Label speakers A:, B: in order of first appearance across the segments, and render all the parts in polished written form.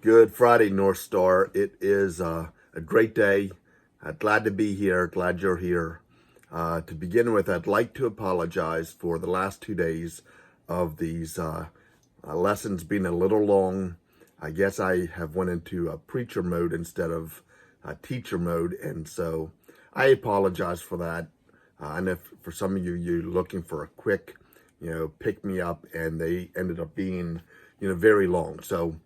A: Good Friday, North Star. It is a great day. Glad to be here. Glad you're here. To begin with, I'd like to apologize for the last 2 days of these lessons being a little long. I guess I have went into a preacher mode instead of teacher mode, and so I apologize for that. And if for some of you, you're looking for a quick, pick me up, and they ended up being, very long. So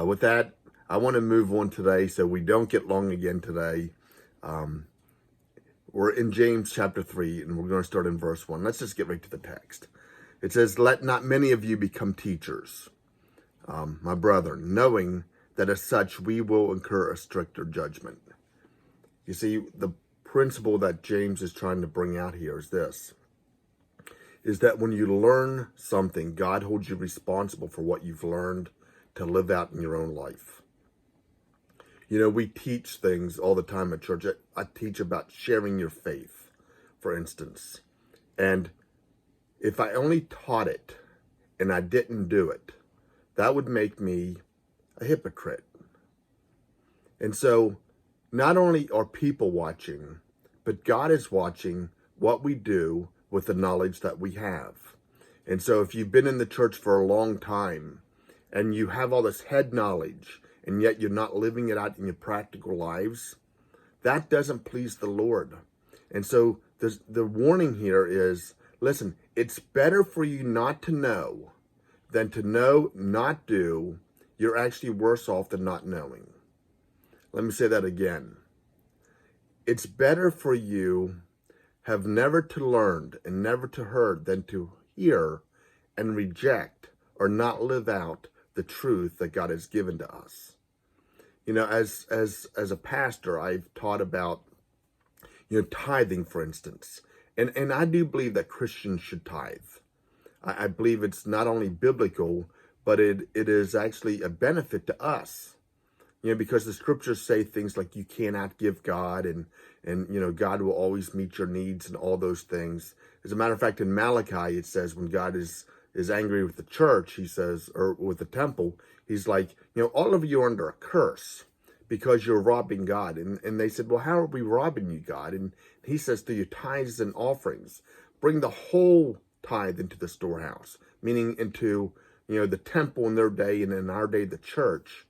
A: with that, I want to move on today so we don't get long again today. We're in James chapter 3, and we're going to start in verse 1. Let's just get right to the text. It says, "Let not many of you become teachers, my brethren, knowing that as such we will incur a stricter judgment." You see, the principle that James is trying to bring out here is this, is that when you learn something, God holds you responsible for what you've learned to live out in your own life. We teach things all the time at church. I teach about sharing your faith, for instance. And if I only taught it and I didn't do it, that would make me a hypocrite. And so not only are people watching, but God is watching what we do with the knowledge that we have. And so if you've been in the church for a long time and you have all this head knowledge and yet you're not living it out in your practical lives, that doesn't please the Lord. And so the warning here is, listen, it's better for you not to know than to know, not do. You're actually worse off than not knowing. Let me say that again. It's better for you have never to learned and never to heard than to hear and reject or not live out the truth that God has given to us. As a pastor, I've taught about, tithing, for instance. And I do believe that Christians should tithe. I believe it's not only biblical, but it is actually a benefit to us. Because the scriptures say things like you cannot give God and God will always meet your needs and all those things. As a matter of fact, in Malachi, it says when God is angry with the church, he says, or with the temple, he's like, all of you are under a curse because you're robbing God. And they said, well, how are we robbing you, God? And he says, through your tithes and offerings, bring the whole tithe into the storehouse, meaning into, the temple in their day and in our day, the church.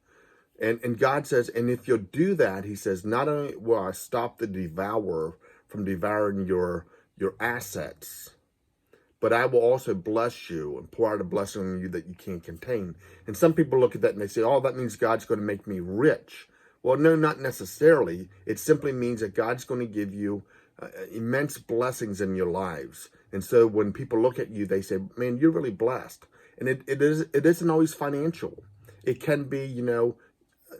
A: And God says, and if you'll do that, he says, not only will I stop the devourer from devouring your assets, but I will also bless you and pour out a blessing on you that you can't contain. And some people look at that and they say, oh, that means God's going to make me rich. Well, no, not necessarily. It simply means that God's going to give you immense blessings in your lives. And so when people look at you, they say, man, you're really blessed. And it isn't always financial. It can be,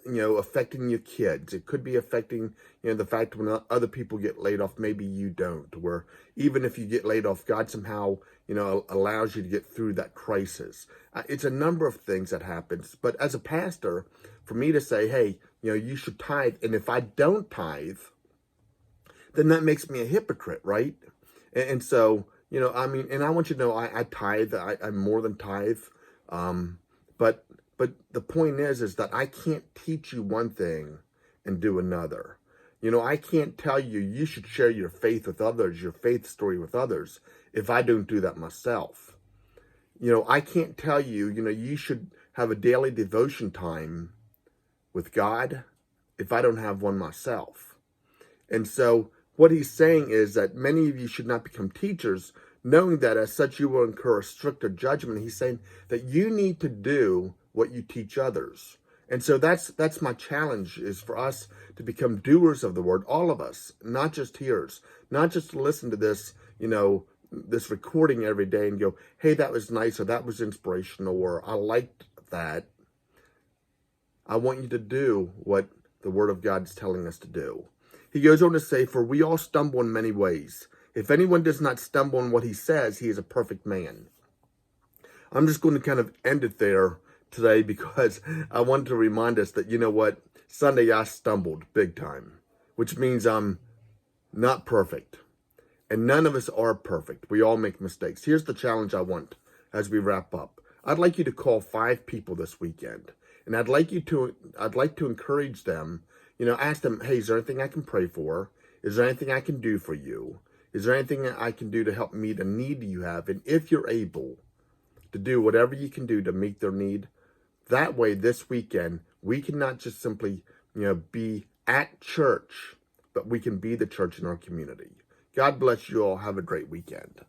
A: affecting your kids. It could be affecting, the fact when other people get laid off, maybe you don't. Where even if you get laid off, God somehow, allows you to get through that crisis. It's a number of things that happens. But as a pastor, for me to say, hey, you should tithe. And if I don't tithe, then that makes me a hypocrite, right? And so, and I want you to know I tithe. I'm more than tithe. But the point is that I can't teach you one thing and do another. I can't tell you you should share your faith with others, your faith story with others, if I don't do that myself. I can't tell you, you should have a daily devotion time with God if I don't have one myself. And so what he's saying is that many of you should not become teachers, knowing that as such you will incur a stricter judgment. He's saying that you need to do what you teach others. And so that's my challenge, is for us to become doers of the word, all of us, not just hearers, not just to listen to this, this recording every day and go, hey, that was nice, or that was inspirational, or I liked that. I want you to do what the word of God is telling us to do. He goes on to say, for we all stumble in many ways. If anyone does not stumble in what he says, he is a perfect man. I'm just going to kind of end it there today because I wanted to remind us that, Sunday I stumbled big time, which means I'm not perfect. And none of us are perfect. We all make mistakes. Here's the challenge I want as we wrap up. I'd like you to call 5 people this weekend And I'd like to encourage them, ask them, hey, is there anything I can pray for? Is there anything I can do for you? Is there anything I can do to help meet a need you have? And if you're able to do whatever you can do to meet their need, that way this weekend, we can not just simply, be at church, but we can be the church in our community. God bless you all. Have a great weekend.